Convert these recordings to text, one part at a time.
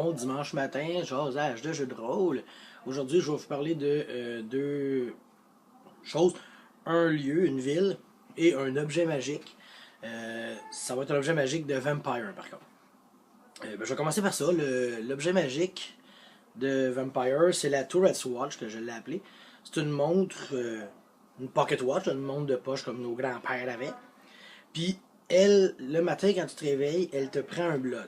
bon dimanche matin, jasage de jeux de rôle. Aujourd'hui, je vais vous parler de deux choses. Un lieu, une ville et un objet magique. Ça va être un objet magique de Vampire, par contre. Je vais commencer par ça. L'objet magique de Vampire, c'est la Tourette's Watch, que je l'ai appelée. C'est une montre, une pocket watch, une montre de poche comme nos grands-pères avaient. Puis, elle, le matin, quand tu te réveilles, elle te prend un blood.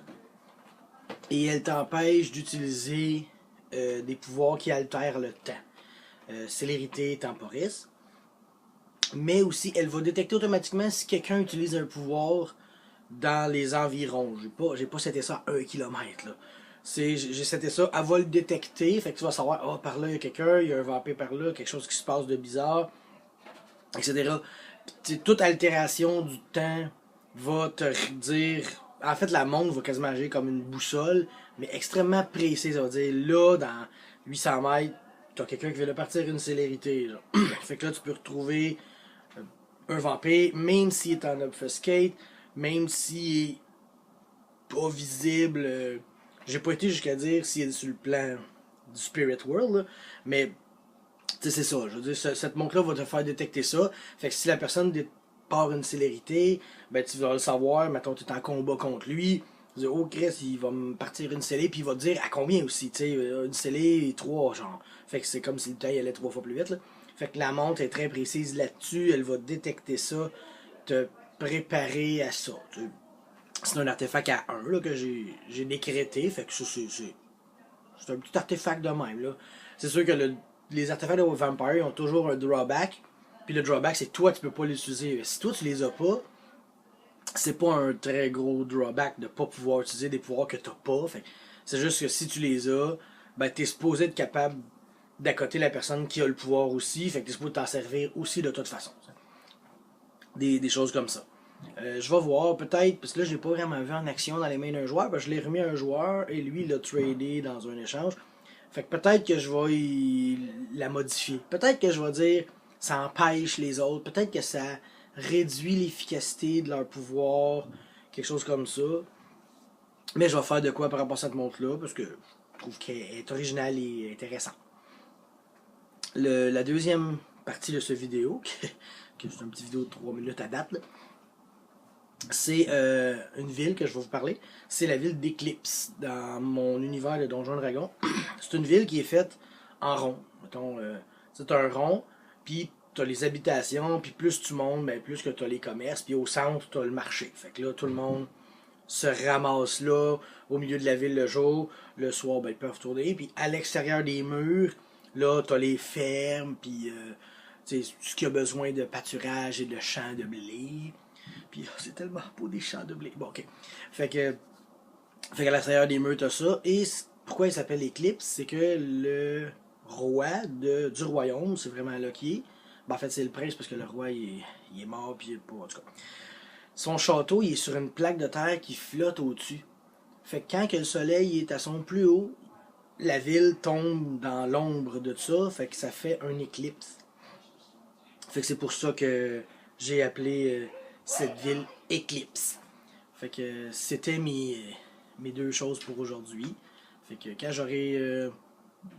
Et elle t'empêche d'utiliser des pouvoirs qui altèrent le temps. Célérité, temporis. Mais aussi, elle va détecter automatiquement si quelqu'un utilise un pouvoir dans les environs. J'ai pas seté ça à 1 km. Là. J'ai seté ça, elle va le détecter. Fait que tu vas savoir, oh, par là, il y a quelqu'un, il y a un vampire par là, quelque chose qui se passe de bizarre, etc. Toute altération du temps va te dire. En fait, la montre va quasiment agir comme une boussole, mais extrêmement précise. Ça va dire, là, dans 800 mètres, t'as quelqu'un qui veut le partir une célérité. Genre. Fait que là, tu peux retrouver un vampire, même s'il est en obfuscate, même s'il est pas visible. J'ai pas été jusqu'à dire s'il est sur le plan du Spirit World, là, mais c'est ça. Je veux dire, cette montre-là va te faire détecter ça. Fait que si la personne part une célérité, ben tu vas le savoir. Mettons, tu es en combat contre lui. Tu dis, oh Chris, il va me partir une scellée, puis il va te dire à combien aussi. Tu sais, une scellée, 3, genre. Fait que c'est comme si le temps il allait 3 fois plus vite. Là. Fait que la montre est très précise là-dessus. Elle va détecter ça, te préparer à ça. C'est un artefact à 1 là, que j'ai décrété. Fait que ça, c'est un petit artefact de même. Là. C'est sûr que les artefacts de Vampire ont toujours un drawback. Puis le drawback, c'est que toi, tu peux pas les utiliser. Si toi, tu les as pas, c'est pas un très gros drawback de pas pouvoir utiliser des pouvoirs que t'as pas. Fait c'est juste que si tu les as, ben t'es supposé être capable d'accoter la personne qui a le pouvoir aussi. Fait que t'es supposé t'en servir aussi de toute façon. Des choses comme ça. Je vais voir peut-être, parce que là je l'ai pas vraiment vu en action dans les mains d'un joueur, je l'ai remis à un joueur et lui il l'a tradé dans un échange. Fait que peut-être que je vais la modifier. Peut-être que je vais dire ça empêche les autres. Peut-être que ça réduit l'efficacité de leur pouvoir. Quelque chose comme ça. Mais je vais faire de quoi par rapport à cette montre-là, parce que je trouve qu'elle est originale et intéressante. La deuxième partie de ce vidéo, que c'est une petite vidéo de 3 minutes à date, là, c'est une ville que je vais vous parler. C'est la ville d'Eclipse dans mon univers de Donjons Dragons. C'est une ville qui est faite en rond. Mettons, c'est un rond, puis t'as les habitations, puis plus tu montes, ben plus que t'as les commerces, puis au centre, t'as le marché. Fait que là, tout le monde se ramasse là, au milieu de la ville le jour. Le soir, ben ils peuvent tourner. Puis à l'extérieur des murs, là, t'as les fermes, puis ce qui a besoin de pâturage et de champs de blé. Puis c'est tellement beau des champs de blé. Bon, ok. Fait qu'à l'extérieur des murs, t'as ça. Et pourquoi il s'appelle Eclipse, c'est que le roi du royaume, c'est vraiment là qui est. Ben, en fait, c'est le prince parce que le roi, il est mort, puis il est pas. En tout cas. Son château, il est sur une plaque de terre qui flotte au-dessus. Fait que quand que le soleil est à son plus haut, la ville tombe dans l'ombre de ça. Fait que ça fait un éclipse. Fait que c'est pour ça que j'ai appelé cette ville Eclipse. Fait que c'était mes deux choses pour aujourd'hui. Fait que quand j'aurai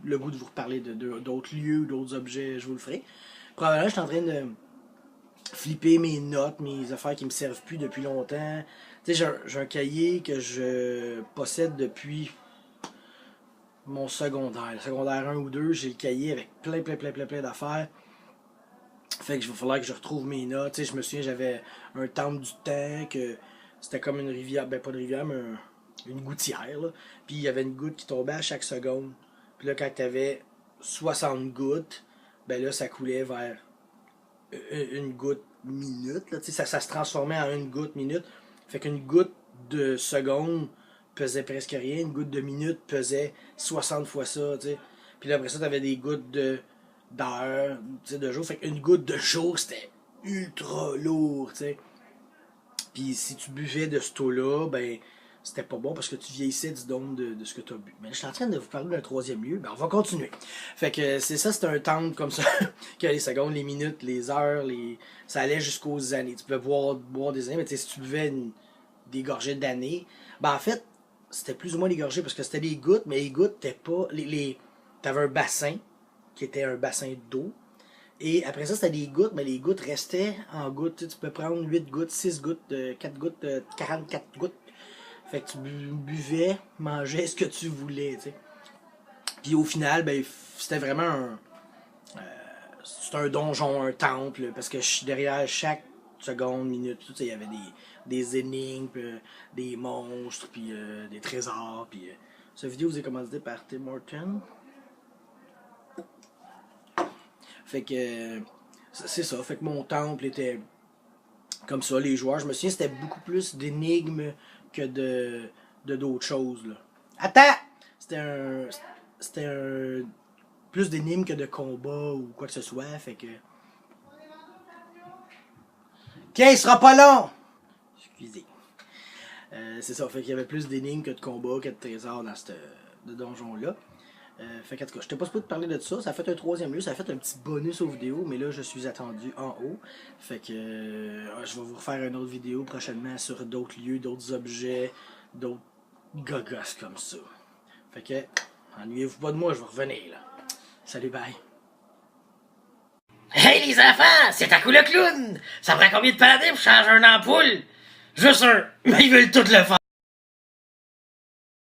le goût de vous reparler d'autres lieux, d'autres objets, je vous le ferai. Probablement, je suis en train de flipper mes notes, mes affaires qui me servent plus depuis longtemps. Tu sais, j'ai un cahier que je possède depuis mon secondaire. Le secondaire 1 ou 2, j'ai le cahier avec plein d'affaires. Fait que il va falloir que je retrouve mes notes. Tu sais, je me souviens, j'avais un temple du temps que c'était comme une rivière, ben pas de rivière, mais une gouttière. Là. Puis il y avait une goutte qui tombait à chaque seconde. Puis là, quand t'avais 60 gouttes, ben là, ça coulait vers une goutte minute. Là. Tu sais, ça se transformait en une goutte minute. Fait qu'une goutte de seconde pesait presque rien. Une goutte de minute pesait 60 fois ça. Tu sais. Puis là, après ça, t'avais des gouttes d'heure, de jour. Fait qu'une goutte de jour, c'était ultra lourd, tu sais. Puis si tu buvais de ce eau-là, ben, c'était pas bon parce que tu vieillissais du don de ce que tu as bu. Mais je suis en train de vous parler d'un troisième lieu, ben on va continuer. Fait que c'est ça, c'est un temple comme ça, que les secondes, les minutes, les heures, ça allait jusqu'aux années. Tu pouvais boire des années, mais si tu buvais des gorgées d'années, ben en fait, c'était plus ou moins les gorgées parce que c'était des gouttes, mais les gouttes t'étaient pas. T'avais un bassin qui était un bassin d'eau. Et après ça, c'était des gouttes, mais les gouttes restaient en gouttes. Tu peux prendre 8 gouttes, 6 gouttes, 4 gouttes, 44 gouttes. Fait que tu buvais, mangeais ce que tu voulais, tu sais. Puis au final, ben, c'était vraiment c'était un donjon, un temple, parce que derrière chaque seconde, minute, tout ça, il y avait des énigmes, des monstres, puis des trésors, puis cette vidéo vous est commanditée par Tim Horton. Fait que c'est ça, fait que mon temple était comme ça, les joueurs, je me souviens, c'était beaucoup plus d'énigmes que de d'autres choses, là. Attends! C'était un plus d'énigmes que de combats ou quoi que ce soit, fait que tiens, il sera pas long! Excusez. C'est ça, fait qu'il y avait plus d'énigmes que de combats, que de trésors dans ce donjon-là. Fait qu'en tout cas, je t'ai pas supposé te parler de ça. Ça a fait un troisième lieu, ça a fait un petit bonus aux vidéos, mais là, je suis attendu en haut. Fait que je vais vous refaire une autre vidéo prochainement sur d'autres lieux, d'autres objets, d'autres gogos comme ça. Fait que, ennuyez-vous pas de moi, je vais revenir là. Salut, bye. Hey les enfants, c'est à coup le clown! Ça prend combien de paladins pour changer une ampoule? Juste un, mais ils veulent tout le faire!